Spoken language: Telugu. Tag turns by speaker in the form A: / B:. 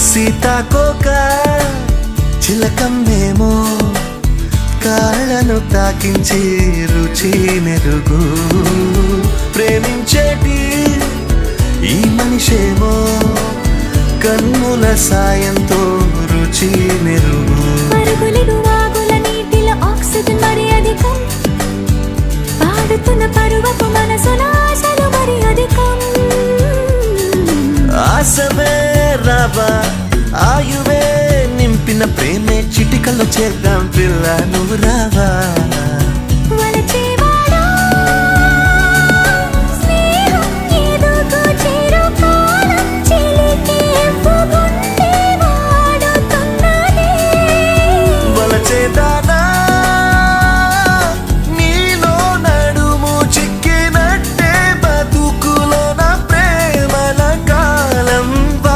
A: సీతాకోక చిలకమ్మేమో కాళ్ళను తాకించి రుచి మెరుగు ప్రేమించేటి ఈ మనిషేమో కన్నుల సాయంతో రుచి మెరుగు
B: ఆక్సిజన్ మరి అధికం పాడుతున్న పరువపు మనసుల ఆశలు మరి అధికం
A: ఆశవే రావా ఆయువే నింపిన ప్రేమే చిటికల్లో చేద్దాం పిల్ల నువ్వు రావా